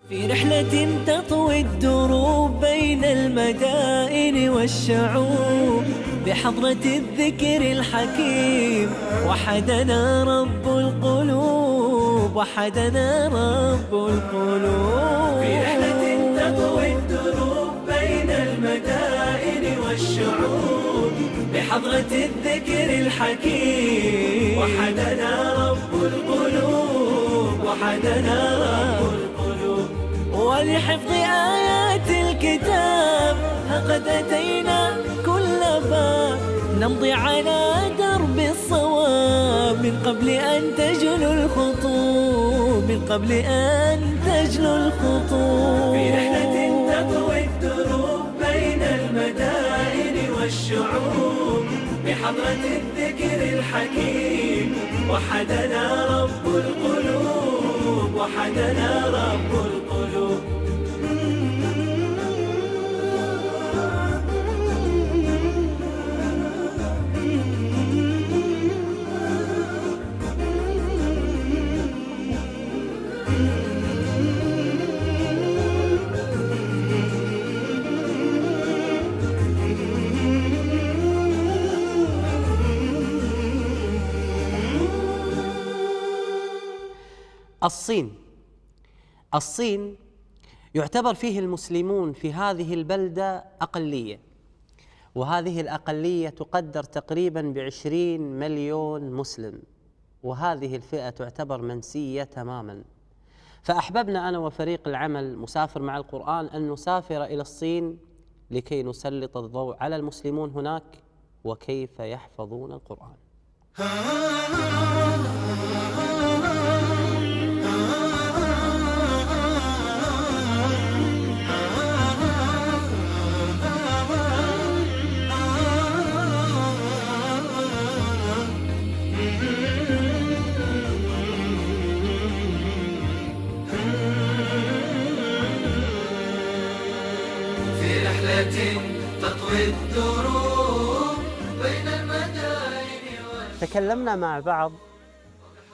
في رحلة تطوي الدروب بين المدائن والشعوب بحضرة الذكر الحكيم وحدنا رب القلوب، وحدنا رب القلوب. في رحلة تطوي الدروب بين المدائن والشعوب بحضرة الذكر الحكيم وحدنا رب القلوب، وحدنا رب القلوب. ولحفظ آيات الكتاب قد أتينا كل باب نمضي على درب الصواب من قبل أن تجلو الخطوب، من قبل أن تجلو الخطوب. في رحلة تطوي الدروب بين المدائن والشعوب بحضرة الذكر الحكيم وحدنا رب القلوب، وحدنا رب القلوب. الصين يعتبر فيه المسلمون في هذه البلدة أقلية، وهذه الأقلية تقدر تقريبا ب20 مليون مسلم، وهذه الفئة تعتبر منسية تماما. فأحببنا أنا وفريق العمل مسافر مع القرآن أن نسافر إلى الصين لكي نسلط الضوء على المسلمون هناك وكيف يحفظون القرآن. تطوي الدروب بين المدائن. تكلمنا مع بعض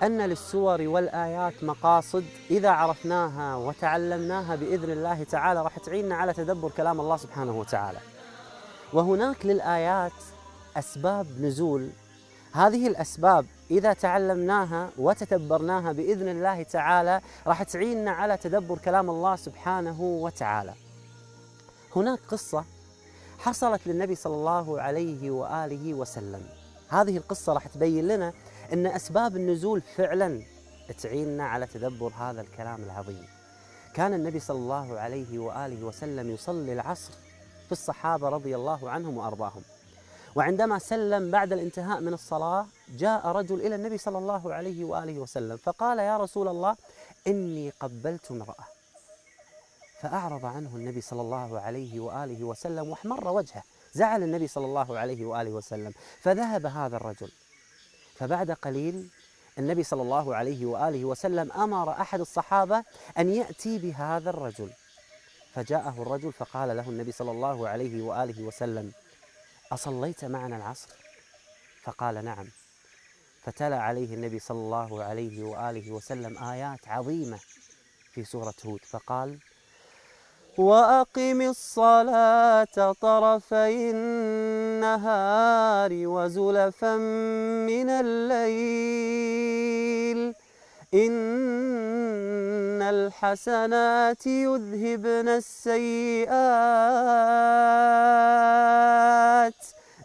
أن للسور والآيات مقاصد إذا عرفناها وتعلمناها بإذن الله تعالى راح تعيننا على تدبر كلام الله سبحانه وتعالى. وهناك للآيات أسباب نزول، هذه الأسباب إذا تعلمناها وتدبرناها بإذن الله تعالى راح تعيننا على تدبر كلام الله سبحانه وتعالى. هناك قصة حصلت للنبي صلى الله عليه وآله وسلم، هذه القصة راح تبين لنا أن أسباب النزول فعلا تعيننا على تدبر هذا الكلام العظيم. كان النبي صلى الله عليه وآله وسلم يصلي العصر في الصحابة رضي الله عنهم وأرضاهم، وعندما سلم بعد الانتهاء من الصلاة جاء رجل إلى النبي صلى الله عليه وآله وسلم فقال: يا رسول الله إني قبلت امرأة. فأعرض عنه النبي صلى الله عليه وآله وسلم واحمر وجهه، زعل النبي صلى الله عليه وآله وسلم، فذهب هذا الرجل. فبعد قليل النبي صلى الله عليه وآله وسلم أمر أحد الصحابة أن يأتي بهذا الرجل، فجاءه الرجل فقال له النبي صلى الله عليه وآله وسلم: أصليت معنا العصر؟ فقال: نعم. فتلا عليه النبي صلى الله عليه وآله وسلم آيات عظيمة في سورة هود، فقال: وأقم الصلاة طرفي النهار وزلفا من الليل إن الحسنات يذهبن السيئات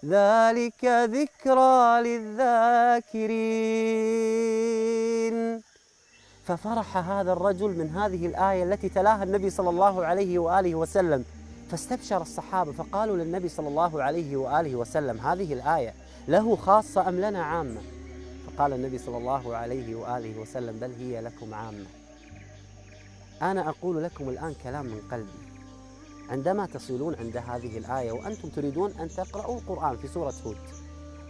ذلك ذكرى للذاكرين. ففرح هذا الرجل من هذه الآية التي تلاها النبي صلى الله عليه وآله وسلم، فاستبشر الصحابة فقالوا للنبي صلى الله عليه وآله وسلم: هذه الآية له خاصة أم لنا عامة؟ فقال النبي صلى الله عليه وآله وسلم: بل هي لكم عامة. أنا أقول لكم الآن كلام من قلبي، عندما تصلون عند هذه الآية وأنتم تريدون أن تقرأوا القرآن في سورة هود،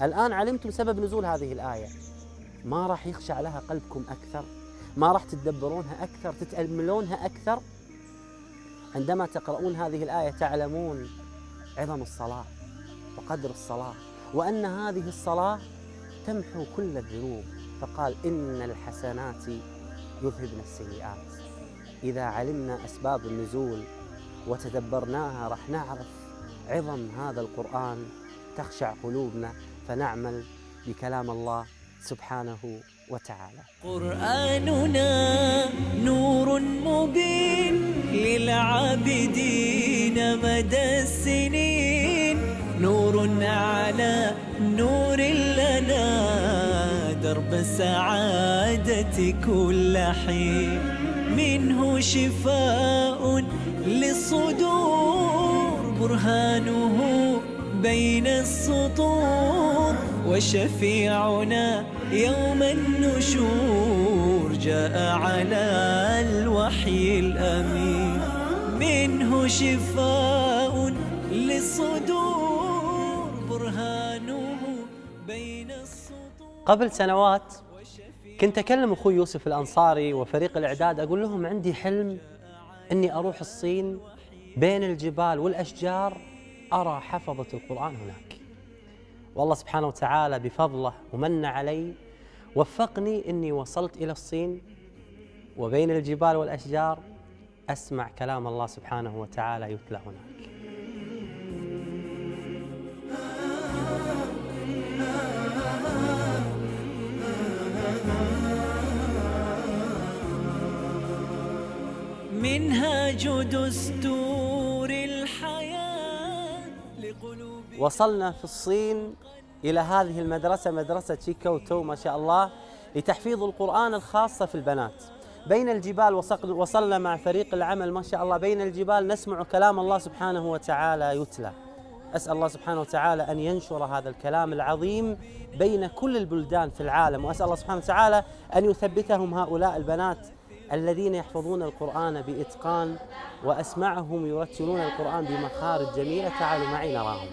الآن علمتم سبب نزول هذه الآية، ما راح يخشع لها قلبكم أكثر؟ ما راح تتدبرونها أكثر، تتأملونها أكثر؟ عندما تقرؤون هذه الآية تعلمون عظم الصلاة وقدر الصلاة، وأن هذه الصلاة تمحو كل الذنوب. فقال: إن الحسنات يذهبن السيئات. إذا علمنا أسباب النزول وتدبرناها راح نعرف عظم هذا القرآن، تخشع قلوبنا فنعمل بكلام الله سبحانه وتعالى. قرآننا نور مبين للعابدين مدى السنين، نور على نور لنا درب السعادة كل حين، منه شفاء للصدور برهانه بين السطور، وشفيعنا يوم النشور جاء على الوحي الأمين، منه شفاء للصدور برهانه بين السطور. قبل سنوات كنت أكلم أخوي يوسف الأنصاري وفريق الإعداد، أقول لهم عندي حلم أني أروح الصين بين الجبال والأشجار أرى حفظة القرآن هناك. والله سبحانه وتعالى بفضله ومن علي وفقني أني وصلت إلى الصين، وبين الجبال والأشجار أسمع كلام الله سبحانه وتعالى يتلى هناك. منهاج دستور الحياة لقلوب. وصلنا في الصين إلى هذه المدرسة، مدرسة شيكوتو ما شاء الله، لتحفيظ القرآن الخاصة في البنات. بين الجبال وصلنا مع فريق العمل ما شاء الله بين الجبال نسمع كلام الله سبحانه وتعالى يتلى. أسأل الله سبحانه وتعالى أن ينشر هذا الكلام العظيم بين كل البلدان في العالم، وأسأل الله سبحانه وتعالى أن يثبتهم هؤلاء البنات الذين يحفظون القرآن بإتقان وأسمعهم يرتلون القرآن بمخارج جميلة. تعالوا معي نراهم.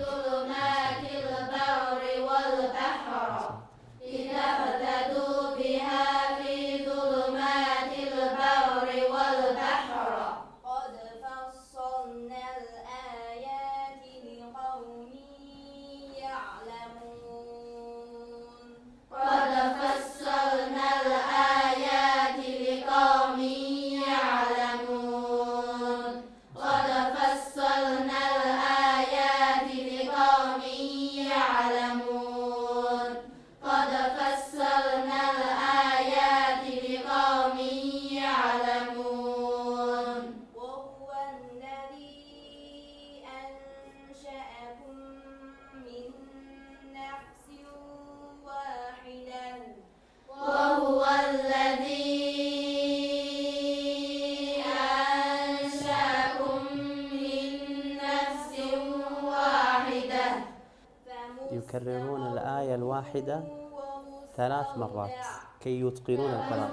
يكررون الآية الواحدة 3 مرات كي يتقنون القراءة.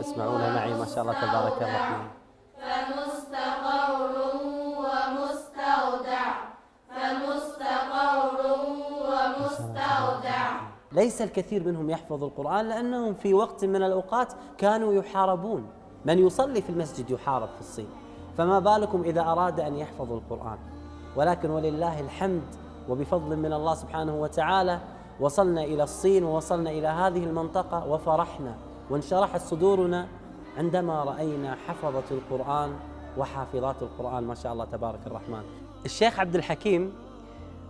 تسمعون معي ما شاء الله تبارك الرحمن. فمستقر ومستودع، فمستقر ومستودع. ليس الكثير منهم يحفظ القرآن لأنهم في وقت من الأوقات كانوا يحاربون، من يصلي في المسجد يحارب في الصين، فما بالكم إذا أراد أن يحفظ القرآن. ولكن ولله الحمد وبفضل من الله سبحانه وتعالى وصلنا إلى الصين ووصلنا إلى هذه المنطقة، وفرحنا وانشرحت صدورنا عندما رأينا حفظة القرآن وحافظات القرآن ما شاء الله تبارك الرحمن. الشيخ عبد الحكيم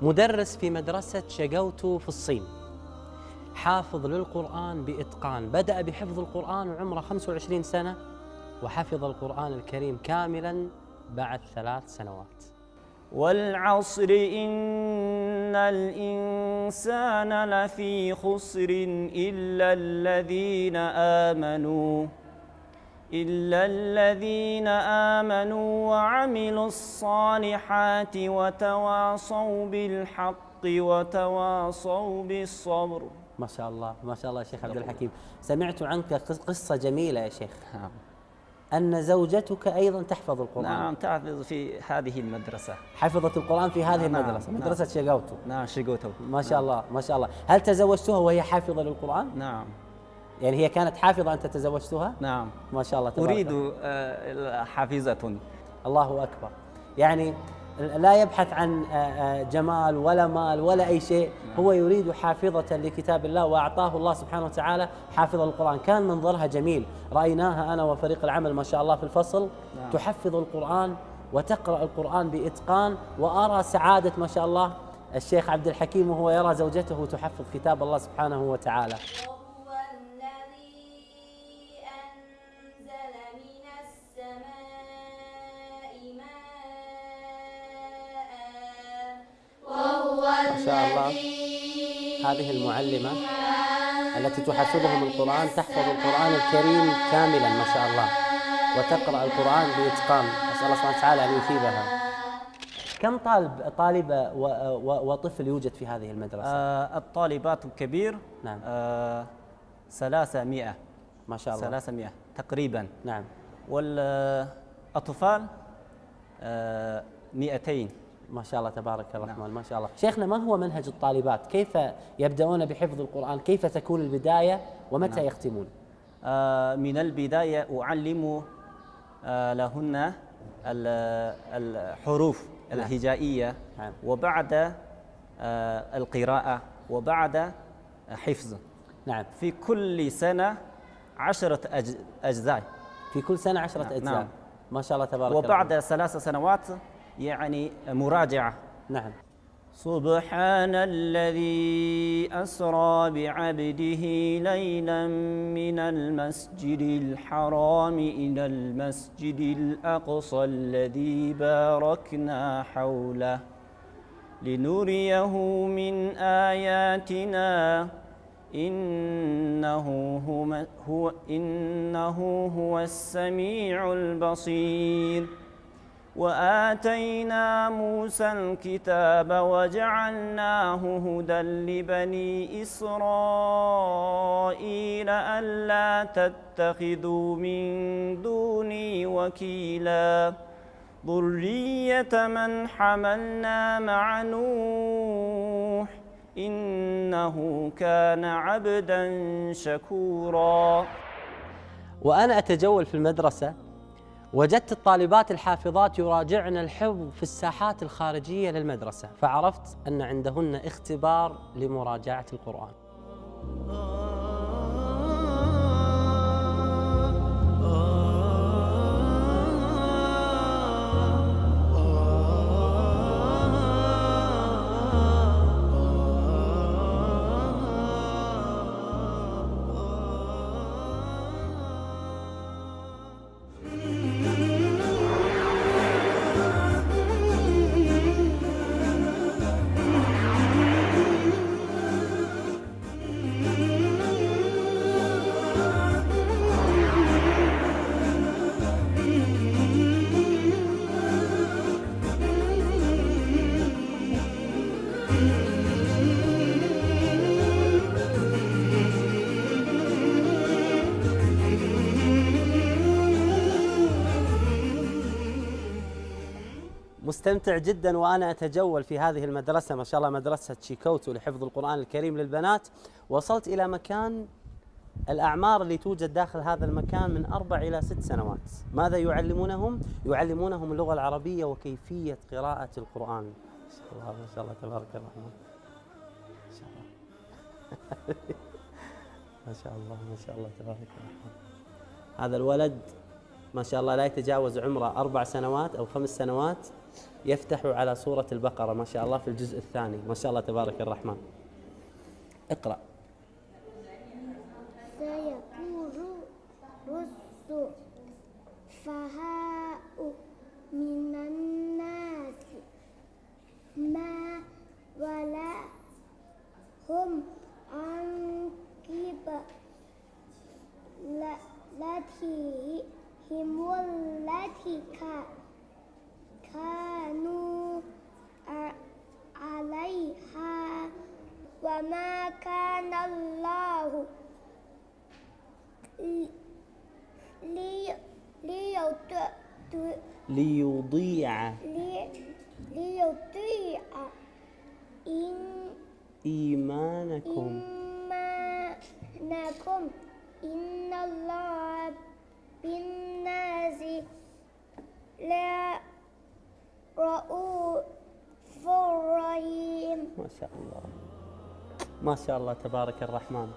مدرس في مدرسة شيغوتو في الصين، حافظ للقرآن بإتقان، بدأ بحفظ القرآن وعمره 25 سنة، وحفظ القرآن الكريم كاملا بعد 3 سنوات. والعصر إن الإنسان لفي خسر إلا الذين آمنوا وعملوا الصالحات وتواصوا بالحق وتواصوا بالصبر. ما شاء الله ما شاء الله يا شيخ عبد الحكيم. سمعت عنك قصة جميلة يا شيخ، أن زوجتك أيضا تحفظ القرآن. نعم، تحفظ في هذه المدرسة، حفظت القرآن في هذه المدرسة. نعم. مدرسة شيغوتو. نعم شيغوتو. ما شاء الله ما شاء الله. هل تزوجتها وهي حافظة للقرآن؟ نعم. يعني هي كانت حافظة أنت تزوجتها؟ نعم. ما شاء الله تبارك. أريد حافظة. الله أكبر. يعني لا يبحث عن جمال ولا مال ولا أي شيء، هو يريد حافظة لكتاب الله، وأعطاه الله سبحانه وتعالى حافظة القرآن. كان منظرها جميل، رأيناها أنا وفريق العمل ما شاء الله في الفصل تحفظ القرآن وتقرأ القرآن بإتقان، وأرى سعادة ما شاء الله الشيخ عبد الحكيم وهو يرى زوجته تحفظ كتاب الله سبحانه وتعالى. وهو الذي أنزل من السماء ماء وهو ما شاء الله هذه المعلمة التي تحفظهم القرآن تحفظ القرآن الكريم كاملا ما شاء الله، وتقرأ القرآن بإتقان. أسأل الله سبحانه وتعالى أن يثيبها. كم طالبة وطفل يوجد في هذه المدرسة؟ الطالبات الكبير نعم 300 ما شاء الله 300 تقريبا. نعم. والأطفال 200 ما شاء الله تبارك الرحمن. ما شاء الله. شيخنا، ما هو منهج الطالبات؟ كيف يبدأون بحفظ القرآن؟ كيف تكون البداية ومتى يختمون؟ من البداية أعلم لهن الحروف الهجائية، وبعد القراءة، وبعد حفظ. نعم. في كل سنة 10 أجزاء. في كل سنة 10 أجزاء. نعم. ما شاء الله تبارك وبعد 3 سنوات يعني مراجعة. نعم. سبحان الذي أسرى بعبده ليلا من المسجد الحرام إلى المسجد الأقصى الذي باركنا حوله لنريه من آياتنا إنه هو السميع البصير. وآتينا موسى الكتاب وجعلناه هدى لبني إسرائيل ألا تتخذوا من دوني وكيلا ذرية من حملنا مع نوح إنه كان عبدا شكورا. وأنا أتجول في المدرسة وجدت الطالبات الحافظات يراجعن الحفظ في الساحات الخارجية للمدرسة، فعرفت أن عندهن اختبار لمراجعة القرآن. مستمتع جدا وأنا أتجول في هذه المدرسة ما شاء الله، مدرسة شيكوتو لحفظ القرآن الكريم للبنات. وصلت إلى مكان الأعمار اللي توجد داخل هذا المكان من 4 إلى 6 سنوات. ماذا يعلمونهم؟ يعلمونهم اللغة العربية وكيفية قراءة القرآن. ما شاء الله ما شاء الله تبارك الرحمن. ما شاء الله ما شاء الله ما شاء الله تبارك الرحمن. هذا الولد ما شاء الله لا يتجاوز عمره 4 سنوات أو 5 سنوات، يفتح على سورة البقرة ما شاء الله في الجزء الثاني. ما شاء الله تبارك الرحمن. اقرأ. سيقول السفهاء من الناس ما ولاهم عن قبلتهم التي كانوا عليها وما كان الله ليضيع إيمانكم إن الله بالناس رؤوف رحيم. ما شاء الله، ما شاء الله تبارك الرحمن.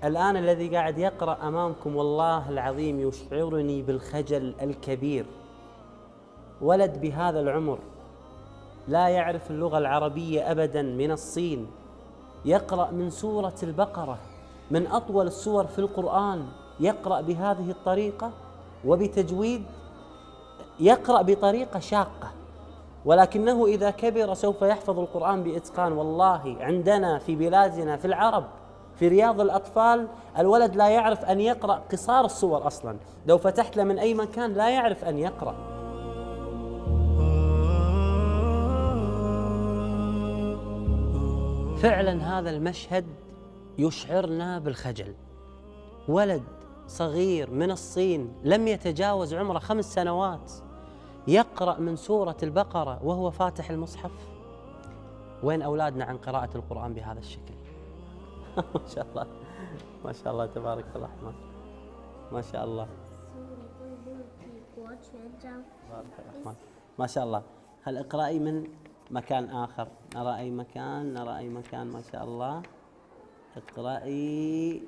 الآن الذي قاعد يقرأ أمامكم والله العظيم يشعرني بالخجل الكبير. ولد بهذا العمر لا يعرف اللغة العربية أبداً، من الصين، يقرأ من سورة البقرة، من أطول السور في القرآن، يقرأ بهذه الطريقة وبتجويد، يقرأ بطريقة شاقة، ولكنه إذا كبر سوف يحفظ القرآن بإتقان. والله عندنا في بلادنا في العرب في رياض الأطفال الولد لا يعرف أن يقرأ قصار السور أصلاً، لو فتحت له من أي مكان لا يعرف أن يقرأ. فعلاً هذا المشهد يشعرنا بالخجل. ولد صغير من الصين لم يتجاوز عمره 5 سنوات يقرأ من سورة البقرة وهو فاتح المصحف. وين أولادنا عن قراءة القرآن بهذا الشكل؟ ما شاء الله، ما شاء الله تبارك الرحمن، ما شاء الله تبارك الرحمن، ما شاء الله. هل اقرأي من مكان آخر؟ نرى أي مكان، نرى أي مكان، ما شاء الله. اقرأي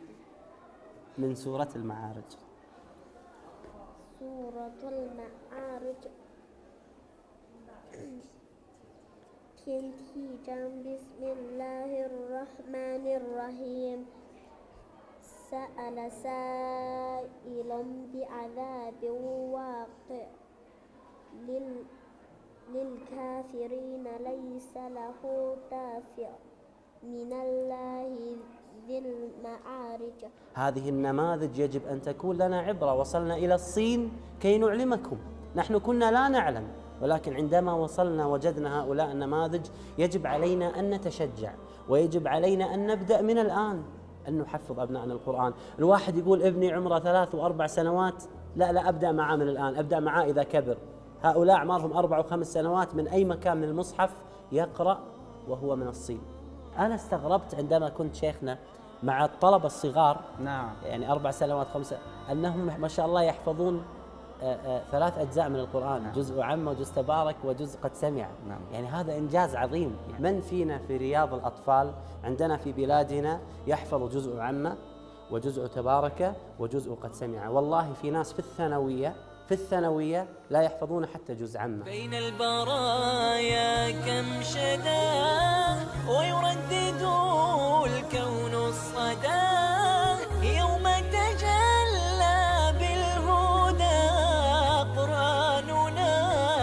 من سورة المعارج. سورة المعارج. 天地章 بسم الله الرحمن الرحيم. سأل سائل بعذاب واقع للكافرين ليس له دافع من الله ذي المعارج. هذه النماذج يجب أن تكون لنا عبرة. وصلنا إلى الصين كي نعلمكم، نحن كنا لا نعلم، ولكن عندما وصلنا وجدنا هؤلاء النماذج يجب علينا أن نتشجع، ويجب علينا أن نبدأ من الآن أن نحفظ أبنائنا القرآن. الواحد يقول ابني عمره 3 و4 سنوات، لا أبدأ معاه من الآن، أبدأ معاه إذا كبر. هؤلاء أعمارهم 4 و5 سنوات من أي مكان من المصحف يقرأ وهو من الصين. أنا استغربت عندما كنت شيخنا مع الطلبة الصغار، نعم، يعني 4 سنوات 5، أنهم ما شاء الله يحفظون 3 أجزاء من القرآن، نعم. جزء عامة وجزء تبارك وجزء قد سمع. نعم. يعني هذا إنجاز عظيم. من فينا في رياض الأطفال عندنا في بلادنا يحفظ جزء عامة وجزء تبارك وجزء قد سمع؟ والله في ناس في الثانوية لا يحفظون حتى جزء عامة. بين البرايا كم شدا ويردد الكون الصدى يوم تجلى بالهدى قرآننا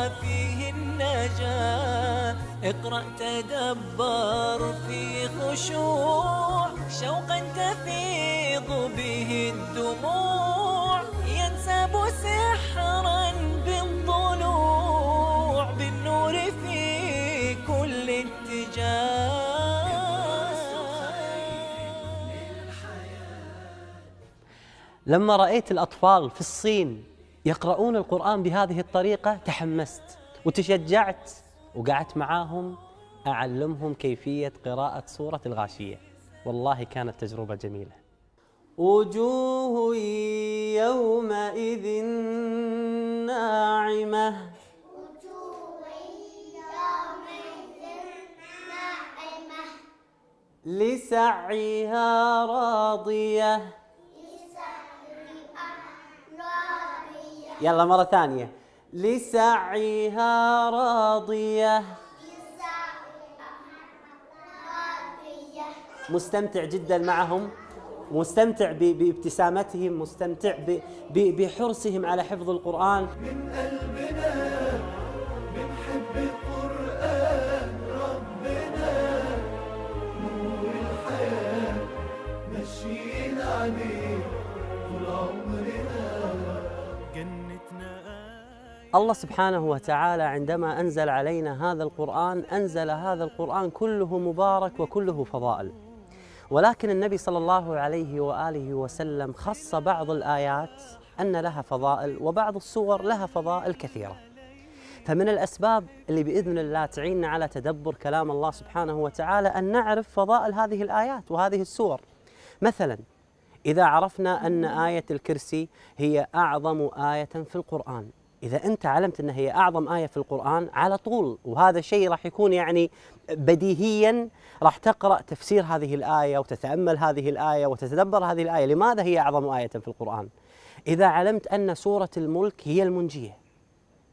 فيه النجاة. اقرأ تدبر في خشوع شوقا تفيض به الدموع ينسب سحرا بالضلوع بالنور في كل اتجاه. لما رأيت الأطفال في الصين يقرؤون القرآن بهذه الطريقة تحمست وتشجعت، وقعدت معاهم أعلمهم كيفية قراءة سورة الغاشية. والله كانت تجربة جميلة. وجوه يومئذ ناعمة لسعيها راضية. يلا مرة ثانية، لسعيها راضية. مستمتع جدا معهم، مستمتع بابتسامتهم، مستمتع بحرصهم على حفظ القرآن. من قلبنا بنحب القرآن ربنا نور الحياة ماشيين عليه طول عمرنا جنتنا. الله سبحانه وتعالى عندما أنزل علينا هذا القرآن أنزل هذا القرآن كله مبارك وكله فضائل، ولكن النبي صلى الله عليه وآله وسلم خص بعض الآيات أن لها فضائل وبعض السور لها فضائل كثيرة. فمن الأسباب اللي بإذن الله تعيننا على تدبر كلام الله سبحانه وتعالى أن نعرف فضائل هذه الآيات وهذه السور. مثلا إذا عرفنا أن آية الكرسي هي أعظم آية في القرآن، إذا أنت علمت أنها هي أعظم آية في القرآن على طول، وهذا شيء راح يكون يعني بديهيا راح تقرأ تفسير هذه الآية وتتأمل هذه الآية وتتدبر هذه الآية، لماذا هي أعظم آية في القرآن؟ إذا علمت أن سورة الملك هي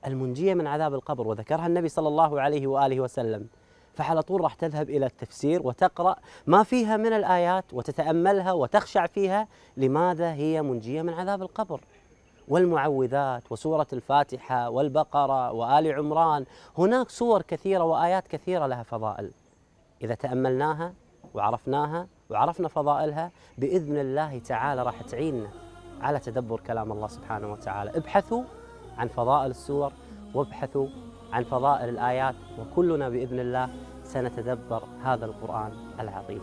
المنجية من عذاب القبر، وذكرها النبي صلى الله عليه وآله وسلم، فعلى طول راح تذهب إلى التفسير وتقرأ ما فيها من الآيات وتتأملها وتخشع فيها، لماذا هي منجية من عذاب القبر. والمعوذات وسورة الفاتحة والبقرة وآل عمران، هناك سور كثيرة وآيات كثيرة لها فضائل، إذا تأملناها وعرفناها وعرفنا فضائلها بإذن الله تعالى راح تعيننا على تدبر كلام الله سبحانه وتعالى. ابحثوا عن فضائل السور وابحثوا عن فضائل الآيات، وكلنا بإذن الله سنتدبر هذا القرآن العظيم.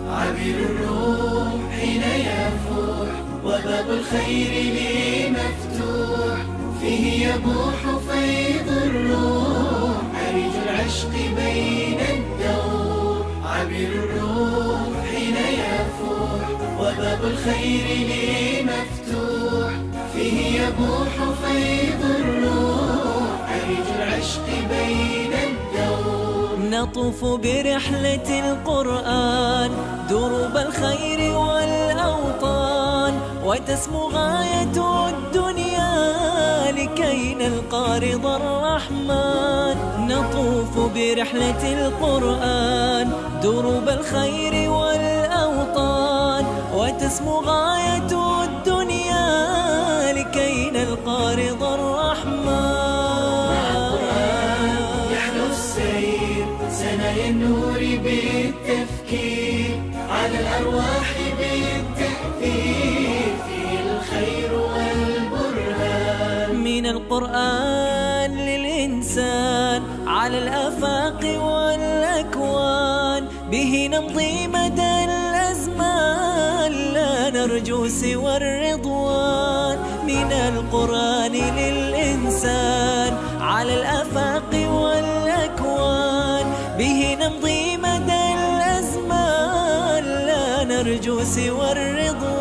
عبير الروح حين يفوح وباب الخير لي مفتوح، فيه يبوح فيض الروح عريج العشق بين الدور. عبير الروح حين يفوح وباب الخير لي مفتوح، فيه يبوح فيض الروح عريج العشق بين الدور. نطوف برحلة القرآن دروب الخير والأوطان، وتسمو غاية الدنيا لكي نلقى رضا الرحمن. نطوف برحلة القرآن دروب الخير والأوطان، وتسمو غاية الدنيا لكي نلقى رضا الرحمن. سنايا النور بالتفكير على الأرواح بالتأثير، فيه الخير والبرهان. من القرآن للإنسان على الآفاق والأكوان، به نمضي مدى الأزمان لا نرجو سوى الرضوان. من القرآن للإنسان على الآفاق والأكوان، به نمضي مدى الأزمان لا نرجو سوى الرضوان.